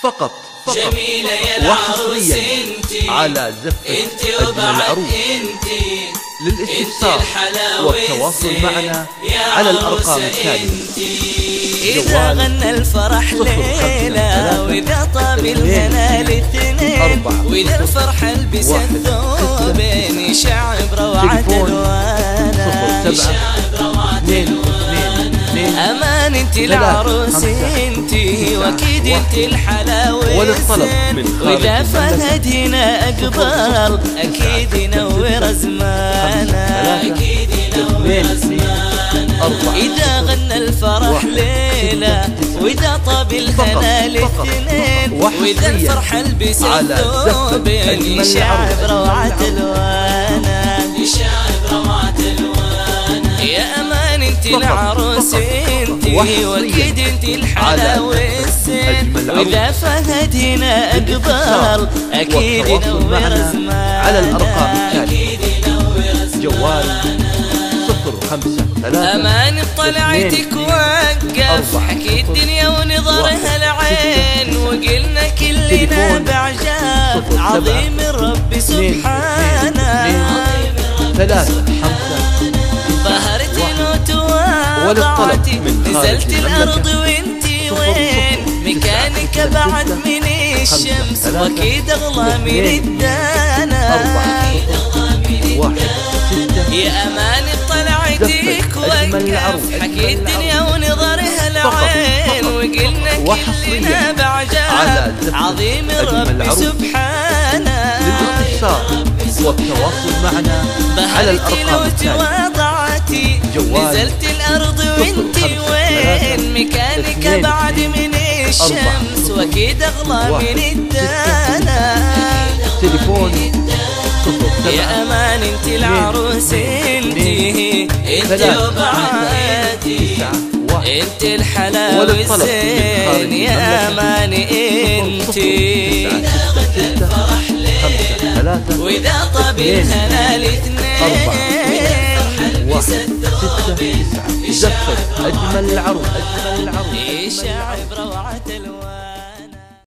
فقط جميلة يا وحصريا على زفة أجمل العروس. للاستفسار والتواصل معنا على الأرقام التالية: إذا غنى الفرح ليلة، وإذا طاب الهنا الاثنين، وإذا الفرح لبس الثوبين، يشع بروعة الوانا، أمان انت العروس انتي، واكيد انت الحلاوة والزين، واذا فهد هنا اقبل اكيد ينور زمانا، اكيد ينور زمانا. اذا غنى الفرح ليلة، واذا طاب الهنا الاثنين، واذا الفرح لبس الثوبين، يشع بروعة الوانا، يشع بروعة الوانا. يا امان انت العروس انتي، واكيد انت الحلاوة والزين، واذا فهد هنا اقبل اكيد ينور زمانا، على الأرقام التالية: جوال 053 امان بطلعتك وقف، حكي الدنيا ونظرها العين، وقلنا كلنا بعجاب عظيم الرب سبحانه، 3 ظهرت وتواضعتي، نزلت الأرض وانتي وين، مكانك بعد من الشمس، واكيد أغلى من الدانا. يا أمان بطلعتك وقف، حكي الدنيا ونظرها العين، وقلنا كلنا بعجاب عظيم الرب سبحانه. للاستفسار والتواصل معنا على الأرقام التالية: نزلت الأرض وانتي وين، مكانك بعد من الشمس، واكيد أغلى من الدانا. تليفون يا أمان انت العروس انتي، انت وبعادي، انت الحلاوة والزين، يا أمان انتي. وإذا طاب الهنا الاثنين، زفة أجمل العروس. يشع بروعة